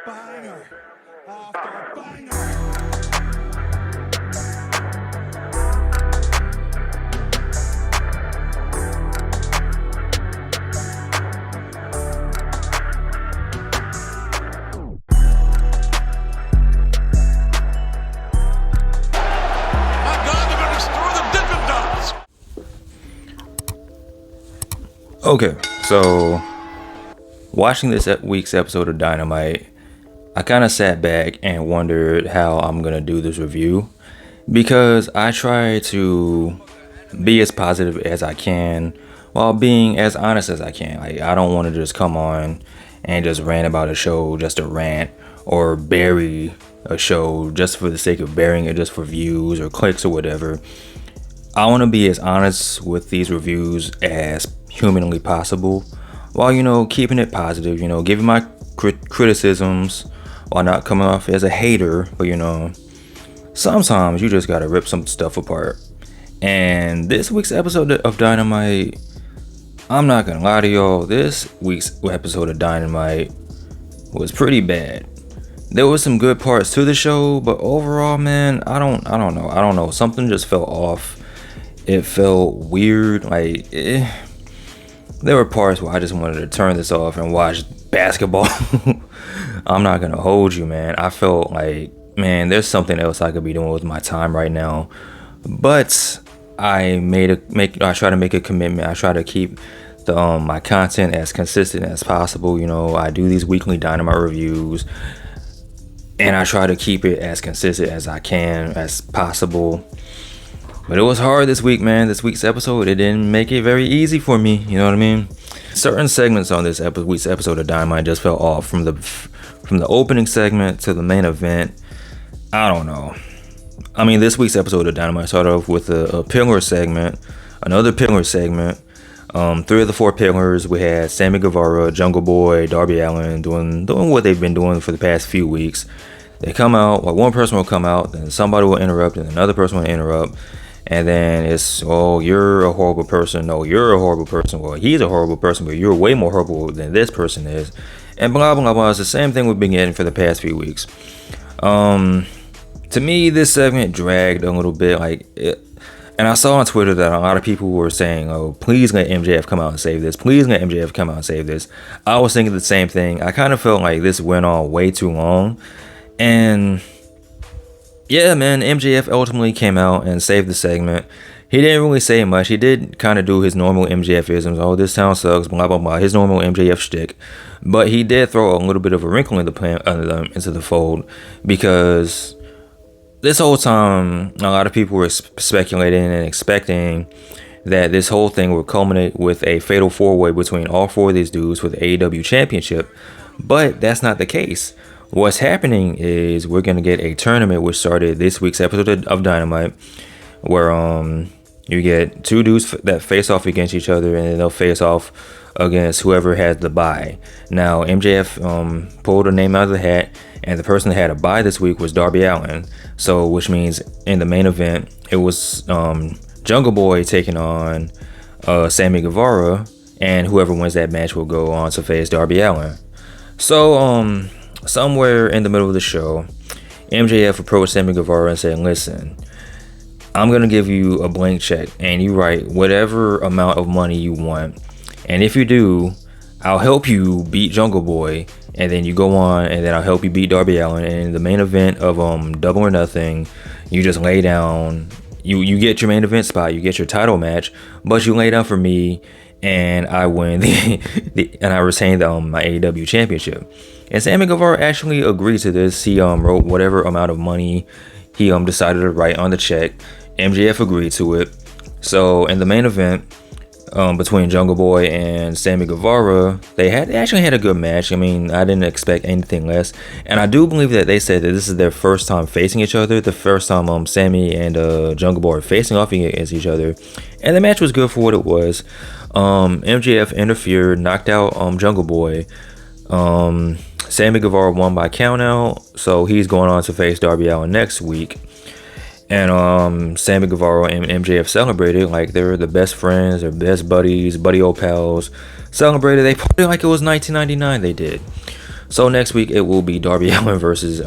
Banger after banger. Okay, so watching this week's episode of Dynamite, I kind of sat back and wondered how I'm gonna do this review, because I try to be as positive as I can while being as honest as I can. Like, I don't want to just come on and just rant about a show just to rant, or bury a show just for the sake of burying it, just for views or clicks or whatever. I want to be as honest with these reviews as humanly possible, while keeping it positive, giving my criticisms while not coming off as a hater. But sometimes you just gotta rip some stuff apart. And this week's episode of Dynamite, I'm not gonna lie to y'all, this week's episode of Dynamite was pretty bad. There was some good parts to the show, but overall, man, I don't know, something just felt off. It felt weird. There were parts where I just wanted to turn this off and watch basketball. I'm not gonna hold you, man. I felt like, man, there's something else I could be doing with my time right now. But I try to make a commitment. I try to keep my content as consistent as possible. I do these weekly Dynamite reviews, and I try to keep it as consistent as I can, as possible. But it was hard this week, man. This week's episode, it didn't make it very easy for me. You know what I mean? Certain segments on this week's episode of Dynamite just fell off. From the opening segment to the main event, I don't know. I mean, this week's episode of Dynamite started off with a pillar segment, another pillar segment. 3 of the 4 pillars, we had Sammy Guevara, Jungle Boy, Darby Allin doing what they've been doing for the past few weeks. They come out, one person will come out, then somebody will interrupt, and another person will interrupt. And then it's, oh, you're a horrible person. No, you're a horrible person. Well, he's a horrible person, but you're way more horrible than this person is. And blah, blah, blah. It's the same thing we've been getting for the past few weeks. To me, this segment dragged a little bit. And I saw on Twitter that a lot of people were saying, oh, please let MJF come out and save this. Please let MJF come out and save this. I was thinking the same thing. I kind of felt like this went on way too long. And yeah, man, MJF ultimately came out and saved the segment. He didn't really say much. He did kind of do his normal MJF-isms. Oh, this town sucks, blah, blah, blah. His normal MJF shtick. But he did throw a little bit of a wrinkle into the fold, because this whole time, a lot of people were speculating and expecting that this whole thing would culminate with a fatal 4-way between all 4 of these dudes for the AEW Championship. But that's not the case. What's happening is we're going to get a tournament which started this week's episode of Dynamite, where you get 2 dudes that face off against each other, and then they'll face off against whoever has the bye. Now, MJF pulled a name out of the hat, and the person that had a bye this week was Darby Allin. So, which means in the main event, it was Jungle Boy taking on Sammy Guevara, and whoever wins that match will go on to face Darby Allin. So, somewhere in the middle of the show, MJF approached Sammy Guevara and said, listen, I'm going to give you a blank check, and you write whatever amount of money you want. And if you do, I'll help you beat Jungle Boy, and then you go on, and then I'll help you beat Darby Allin. And in the main event of Double or Nothing, you just lay down, you get your main event spot, you get your title match, but you lay down for me, and I win and I retain my AEW championship. And Sammy Guevara actually agreed to this. He wrote whatever amount of money he decided to write on the check. MJF agreed to it. So in the main event between Jungle Boy and Sammy Guevara, they actually had a good match. I mean, I didn't expect anything less. And I do believe that they said that this is their first time facing each other. The first time Sammy and Jungle Boy are facing off against each other. And the match was good for what it was. MJF interfered, knocked out Jungle Boy. Sammy Guevara won by countout, so he's going on to face Darby Allin next week. And Sammy Guevara and MJF celebrated like they're the best friends, they're best buddies, buddy old pals. celebrated. They party like it was 1999. They did. So next week it will be Darby Allin versus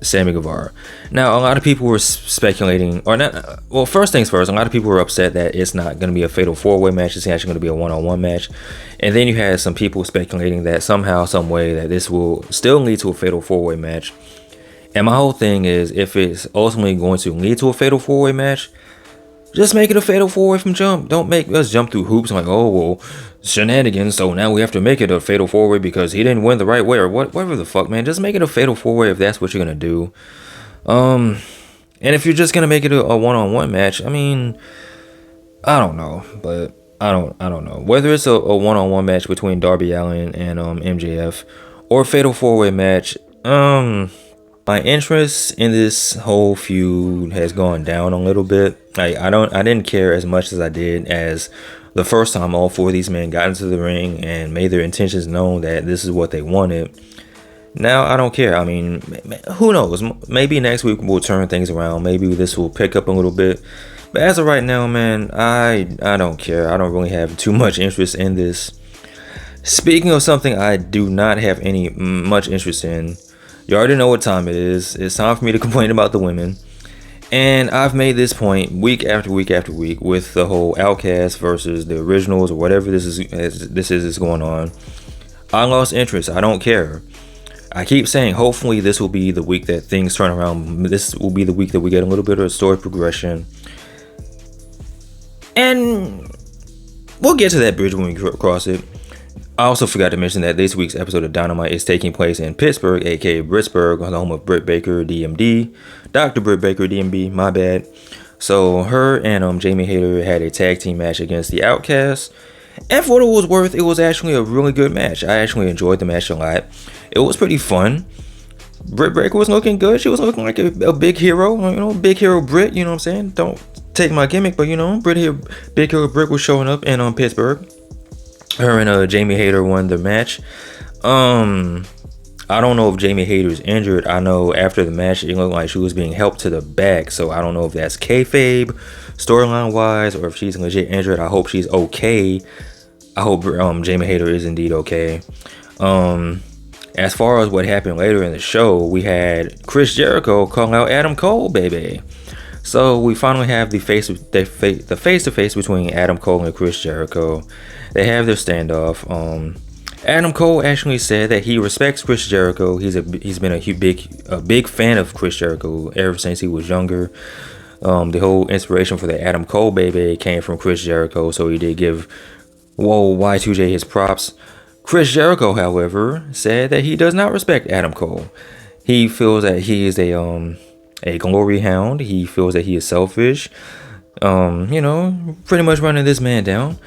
Sammy Guevara. Now a lot of people were speculating, or not. Well, first things first, a lot of people were upset that it's not going to be a fatal 4-way match. It's actually going to be a 1-on-1 match. And then you had some people speculating that somehow, some way, that this will still lead to a fatal 4-way match. And my whole thing is, if it's ultimately going to lead to a fatal 4-way match, just make it a fatal 4-way from jump. Don't make us jump through hoops like, oh, well, shenanigans, so now we have to make it a fatal 4-way because he didn't win the right way, or whatever the fuck, man. Just make it a fatal 4-way if that's what you're gonna do. And if you're just gonna make it a 1-on-1 match, I mean, I don't know, but I don't know whether it's a 1-on-1 match between Darby Allin and MJF or a fatal 4-way match. My interest in this whole feud has gone down a little bit. I didn't care as much as I did as the first time all 4 of these men got into the ring and made their intentions known that this is what they wanted. Now I don't care. I mean, who knows? Maybe next week we'll turn things around. Maybe this will pick up a little bit. But as of right now, man, I don't care. I don't really have too much interest in this. Speaking of something I do not have any much interest in, you already know what time it is. It's time for me to complain about the women. And I've made this point week after week after week with the whole Outcasts versus the Originals or whatever this is going on. I lost interest. I don't care. I keep saying hopefully this will be the week that things turn around. This will be the week that we get a little bit of story progression. And we'll get to that bridge when we cross it. I also forgot to mention that this week's episode of Dynamite is taking place in Pittsburgh, aka Britsburg, the home of Britt Baker, DMD. Dr. Britt Baker, DMD, my bad. So her and Jamie Hayter had a tag team match against the Outcasts. And for what it was worth, it was actually a really good match. I actually enjoyed the match a lot. It was pretty fun. Britt Baker was looking good. She was looking like a big hero. You know, big hero Britt, you know what I'm saying? Don't take my gimmick, but you know, big hero Britt was showing up in Pittsburgh. Her and Jamie Hayter won the match. I don't know if Jamie Hayter's injured. I know after the match it looked like she was being helped to the back, so I don't know if that's kayfabe storyline wise or if she's legit injured. I hope she's okay. I hope Jamie Hayter is indeed okay. As far as what happened later in the show, we had Chris Jericho calling out Adam Cole, baby. So we finally have the face-to-face between Adam Cole and Chris Jericho. They have their standoff. Adam Cole actually said that he respects Chris Jericho. He's been a big fan of Chris Jericho ever since he was younger. The whole inspiration for the Adam Cole baby came from Chris Jericho, so he did give Y2J his props. Chris Jericho, however, said that he does not respect Adam Cole. He feels that he is a glory hound. He feels that he is selfish. Pretty much running this man down.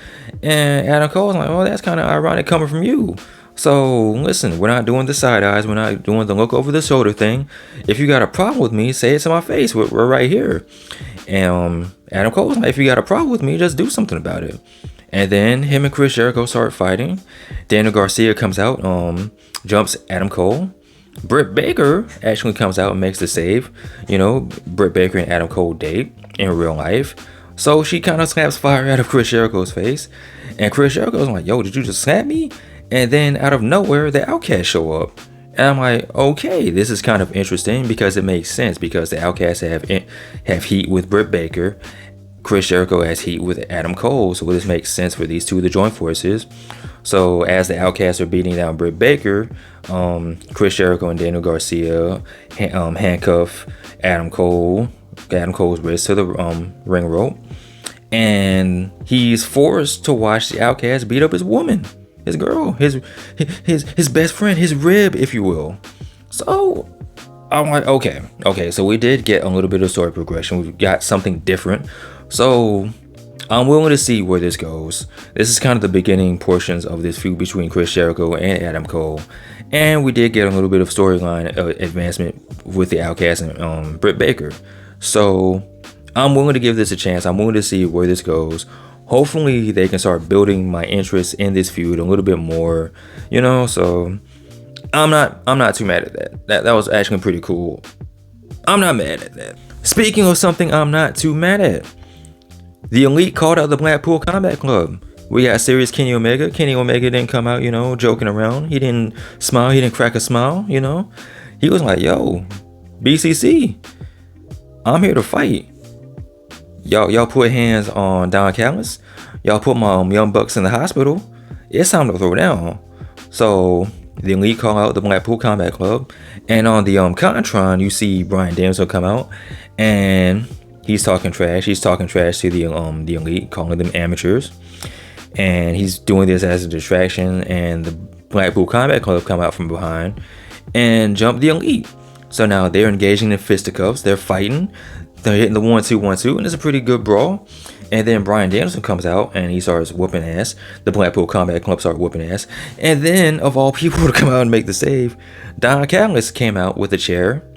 And Adam Cole's like, oh, that's kind of ironic coming from you. So listen, we're not doing the side eyes. We're not doing the look over the shoulder thing. If you got a problem with me, say it to my face. We're right here. And Adam Cole's like, if you got a problem with me, just do something about it. And then him and Chris Jericho start fighting. Daniel Garcia comes out, jumps Adam Cole. Britt Baker actually comes out and makes the save. You know, Britt Baker and Adam Cole date in real life. So she kind of slaps fire out of Chris Jericho's face. And Chris Jericho's like, yo, did you just slap me? And then out of nowhere, the Outcasts show up. And I'm like, okay, this is kind of interesting because it makes sense because the Outcasts have heat with Britt Baker. Chris Jericho has heat with Adam Cole. So this makes sense for these two to join forces. So as the Outcasts are beating down Britt Baker, Chris Jericho and Daniel Garcia handcuff Adam Cole's wrist to the ring rope, and he's forced to watch the Outcast beat up his woman, his girl, his best friend, his rib, if you will. So I'm like, okay, so we did get a little bit of story progression. We've got something different. So I'm willing to see where this goes. This is kind of the beginning portions of this feud between Chris Jericho and Adam Cole. And we did get a little bit of storyline advancement with the Outcast and Britt Baker. So I'm willing to give this a chance. I'm willing to see where this goes. Hopefully they can start building my interest in this feud a little bit more. You know, so I'm not too mad at that. That was actually pretty cool. I'm not mad at that. Speaking of something I'm not too mad at. The Elite called out the Blackpool Combat Club. We got serious Kenny Omega. Kenny Omega didn't come out, joking around. He didn't smile. He didn't crack a smile, He was like, yo, BCC, I'm here to fight. Y'all put hands on Don Callis. Y'all put my Young Bucks in the hospital. It's time to throw down. So the Elite call out the Blackpool Combat Club. And on the Contron, you see Bryan Danielson come out. And he's talking trash. He's talking trash to the Elite, calling them amateurs. And he's doing this as a distraction, and the Blackpool Combat Club come out from behind and jump the Elite. So now they're engaging in fisticuffs. They're fighting. They're hitting the 1-2-1-2, and it's a pretty good brawl. And then Bryan Danielson comes out and he starts whooping ass. The Blackpool Combat Club start whooping ass. And then, of all people to come out and make the save, Don Callis came out with a chair.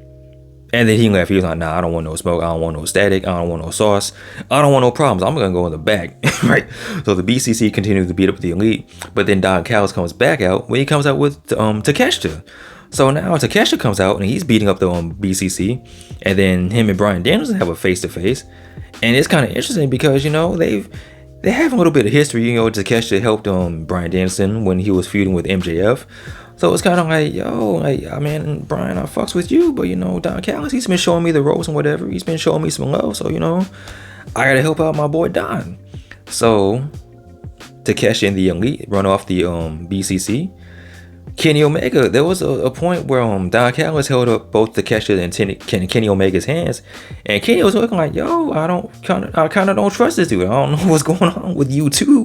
And then he left. He was like, nah, I don't want no smoke. I don't want no static. I don't want no sauce. I don't want no problems. I'm going to go in the back. Right? So the BCC continues to beat up the Elite. But then Don Callis comes back out when he comes out with Takeshita. So now Takeshita comes out and he's beating up the BCC. And then him and Bryan Danielson have a face-to-face. And it's kind of interesting because, they have a little bit of history. Takeshita helped Bryan Danielson when he was feuding with MJF. So it's kind of like, Brian, I fucks with you, but Don Callis, he's been showing me the ropes and whatever. He's been showing me some love, so I gotta help out my boy Don. So Takeshi and the Elite run off the BCC. Kenny Omega, there was a point where Don Callis held up both Takeshi and Kenny Omega's hands, and Kenny was looking like, yo, I kind of don't trust this dude. I don't know what's going on with you too.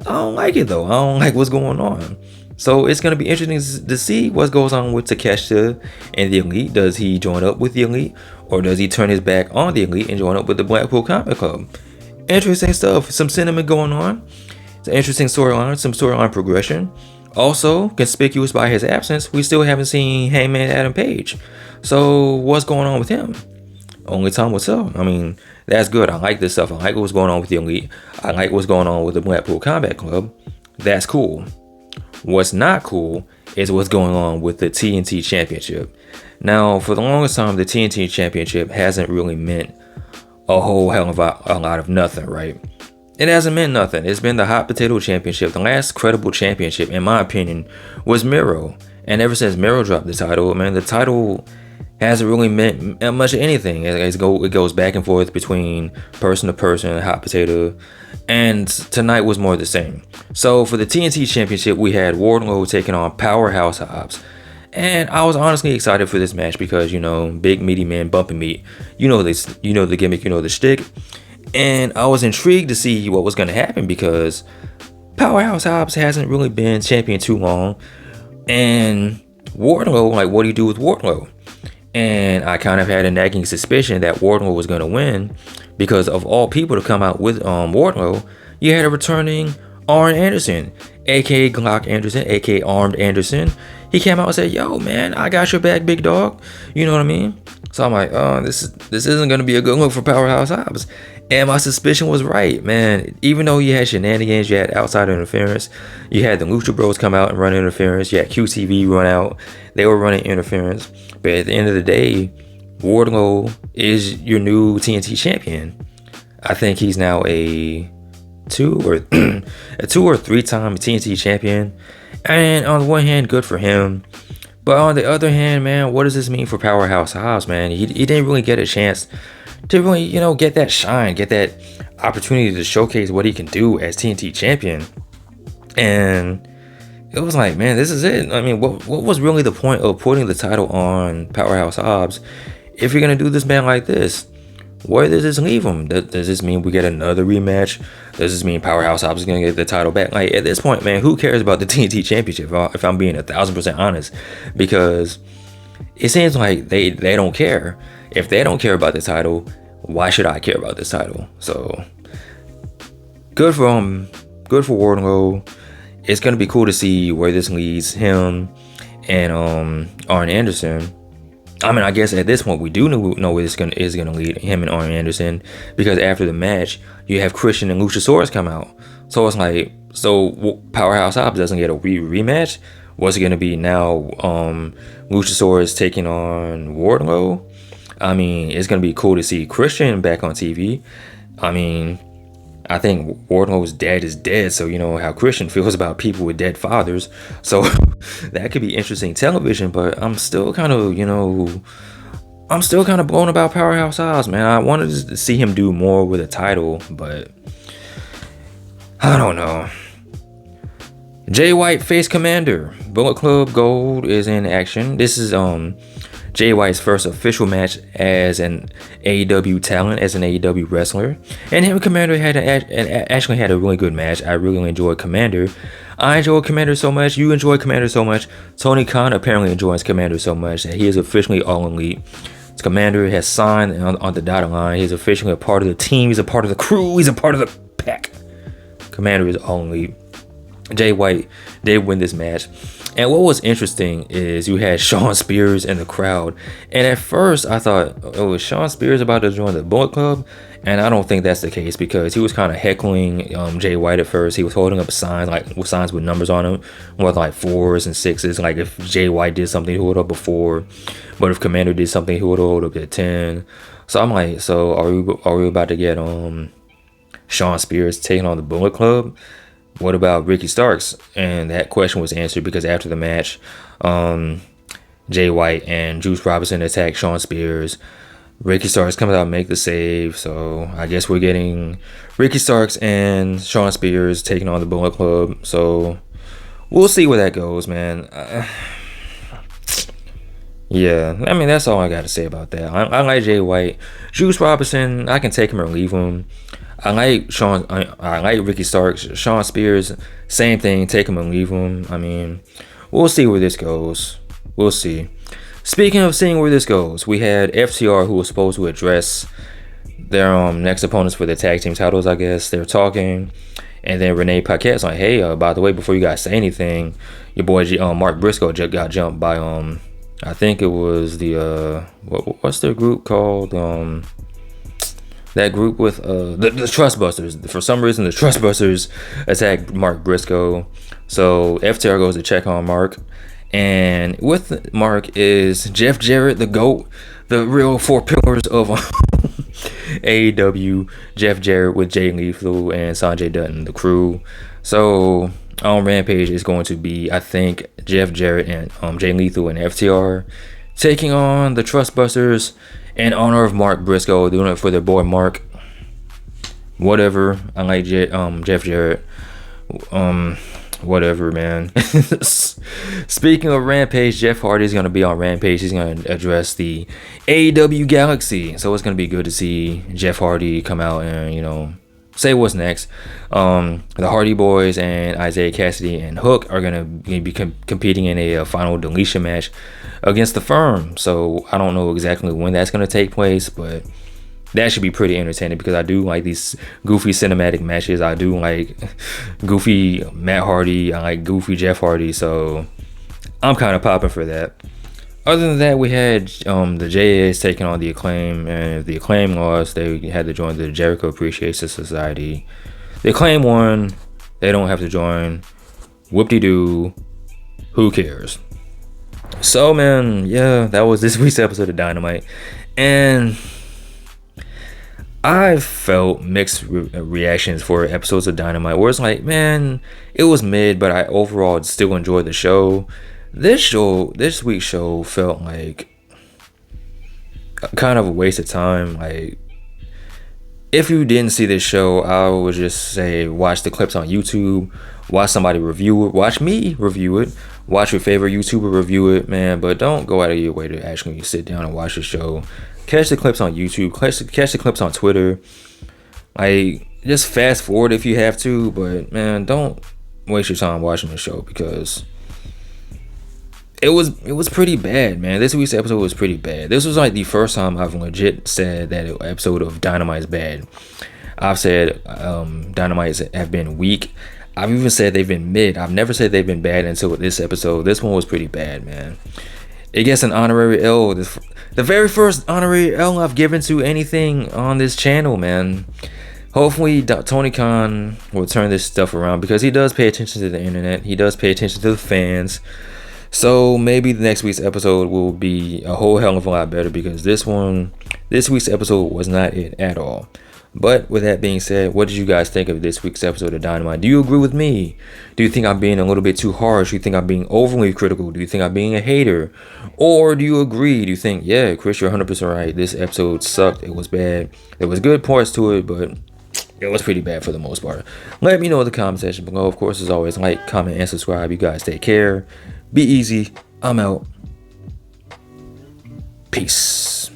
I don't like it though. I don't like what's going on. So it's going to be interesting to see what goes on with Takeshita and the Elite. Does he join up with the Elite, or does he turn his back on the Elite and join up with the Blackpool Combat Club? Interesting stuff. Some sentiment going on. It's an interesting storyline, some storyline progression. Also, conspicuous by his absence, we still haven't seen Hangman Adam Page. So what's going on with him? Only time will tell. That's good. I like this stuff. I like what's going on with the Elite. I like what's going on with the Blackpool Combat Club. That's cool. What's not cool is what's going on with the TNT Championship. Now, for the longest time, the TNT Championship hasn't really meant a whole hell of a lot of nothing, right? It hasn't meant nothing. It's been the hot potato championship. The last credible championship, in my opinion, was Miro. And ever since Miro dropped the title, the title hasn't really meant much of anything. It goes back and forth between person to person, hot potato. And tonight was more the same. So for the TNT Championship, we had Wardlow taking on Powerhouse Hobbs. And I was honestly excited for this match because, big meaty man bumping meat. The gimmick, the shtick. And I was intrigued to see what was going to happen because Powerhouse Hobbs hasn't really been champion too long. And Wardlow, what do you do with Wardlow? And I kind of had a nagging suspicion that Wardlow was going to win because of all people to come out with Wardlow, you had a returning Arn Anderson, aka Glock Anderson, aka Armed Anderson. He came out and said, yo, man, I got your back, big dog. You know what I mean? So I'm like, this isn't going to be a good look for Powerhouse Hobbs. And my suspicion was right, man. Even though you had shenanigans, you had outside interference, you had the Lucha Bros come out and run interference, you had QTV run out, they were running interference. But at the end of the day, Wardlow is your new TNT champion. I think he's now a 2 or 3 time TNT champion. And on the one hand, good for him. But on the other hand, man, what does this mean for Powerhouse Hobbs, man? He didn't really get a chance to really, get that shine, get that opportunity to showcase what he can do as TNT champion. And it was like, man, this is it. What was really the point of putting the title on Powerhouse Hobbs if you're going to do this man like this? Where does this leave him? Does this mean we get another rematch? Does this mean Powerhouse Hobbs is going to get the title back? At this point, man, who cares about the TNT Championship, if I'm being 1,000% honest? Because it seems like they don't care. If they don't care about the title, why should I care about this title? So, good for Wardlow. It's going to be cool to see where this leads him and Arn Anderson. I guess at this point we do know where this is gonna lead him and Arn Anderson, because after the match you have Christian and Luchasaurus come out. So it's like, Powerhouse Hobbs doesn't get a rematch. What's it gonna be now? Luchasaurus taking on Wardlow. It's gonna be cool to see Christian back on TV. I I think Wardlow's dad is dead, so you know how Christian feels about people with dead fathers. So that could be interesting television, but I'm still kind of, blown about Powerhouse Hobbs, man. I wanted to see him do more with a title, but I don't know. Jay White face Komander. Bullet Club Gold is in action. This is Jay White's first official match as an AEW talent, as an AEW wrestler. And him and Komander actually had a really good match. I really enjoyed Komander. I enjoy Komander so much. You enjoy Komander so much. Tony Khan apparently enjoys Komander so much that he is officially All Elite. Commander has signed on the dotted line. He's officially a part of the team. He's a part of the crew. He's a part of the pack. Komander is All Elite. Jay White did win this match. And what was interesting is you had Shawn Spears in the crowd. And at first I thought, oh, was Shawn Spears about to join the Bullet Club? And I don't think that's the case, because he was kind of heckling Jay White at first. He was holding up signs, with signs with numbers on them, with like 4s and 6s. Like if Jay White did something, he would hold up a 4. But if Komander did something, he would hold up a 10. So I'm like, so are we about to get Shawn Spears taking on the Bullet Club? What about Ricky Starks? And that question was answered, because after the match, Jay White and Juice Robinson attacked Shawn Spears. Ricky Starks comes out and make the save. So I guess we're getting Ricky Starks and Shawn Spears taking on the Bullet Club. So we'll see where that goes, man. Yeah, I mean, that's all I got to say about that. I like Jay White. Juice Robinson, I can take him or leave him. I like Ricky Starks. Shawn Spears, same thing, take him and leave him. I mean, we'll see where this goes. We'll see. Speaking of seeing where this goes, we had FTR, who was supposed to address their next opponents for the tag team titles, I guess. They're talking, and then Renee Paquette's like, hey, by the way, before you guys say anything, your boy Mark Briscoe got jumped by I think it was the what's their group called? That group with the Trustbusters. For some reason, the Trustbusters attacked Mark Briscoe. So FTR goes to check on Mark. And with Mark is Jeff Jarrett, the GOAT, the real 4 pillars of AEW. Jeff Jarrett with Jay Lethal and Sanjay Dutton, the crew. So on Rampage is going to be, I think, Jeff Jarrett and Jay Lethal and FTR taking on the Trustbusters in honor of Mark Briscoe, doing it for their boy Mark. Whatever. I like Jeff Jarrett. Whatever, man. Speaking of Rampage, Jeff Hardy is going to be on Rampage. He's going to address the AEW Galaxy. So it's going to be good to see Jeff Hardy come out and, say what's next. The Hardy Boys and Isaiah Cassidy and Hook are going to be competing in a final deletion match against the Firm. So I don't know exactly when that's going to take place, but that should be pretty entertaining, because I do like these goofy cinematic matches. I do like goofy Matt Hardy. I like goofy Jeff Hardy. So I'm kind of popping for that. Other than that, we had the JAS taking on the Acclaim, and if the Acclaim lost, they had to join the Jericho Appreciation Society. The Acclaim won. They don't have to join. Whoop-de-doo. Who cares? So, man, yeah, that was this week's episode of Dynamite. And I felt mixed reactions for episodes of Dynamite, where it's like, man, it was mid, but I overall still enjoyed the show. This week's show felt like kind of a waste of time. Like, if you didn't see this show, I would just say watch the clips on YouTube, watch somebody review it, watch me review it, watch your favorite YouTuber review it, man. But don't go out of your way to actually sit down and watch the show. Catch the clips on YouTube, catch the clips on Twitter. Like, just fast forward if you have to, but man, don't waste your time watching the show, because it was pretty bad, man. This week's episode was pretty bad. This was like the first time I've legit said that an episode of Dynamite is bad. I've said Dynamites have been weak. I've even said they've been mid. I've never said they've been bad until this episode. This one was pretty bad, man. It gets an honorary L. The very first honorary L I've given to anything on this channel, man. Hopefully Tony Khan will turn this stuff around, because he does pay attention to the internet. He does pay attention to the fans. So maybe the next week's episode will be a whole hell of a lot better, because this week's episode was not it at all. But with that being said, what did you guys think of this week's episode of Dynamite? Do you agree with me? Do you think I'm being a little bit too harsh? Do you think I'm being overly critical? Do you think I'm being a hater? Or do you agree? Do you think, yeah, Chris, you're 100% right. This episode sucked. It was bad. There was good parts to it, but it was pretty bad for the most part. Let me know in the comment section below. Of course, as always, like, comment, and subscribe. You guys take care. Be easy. I'm out. Peace.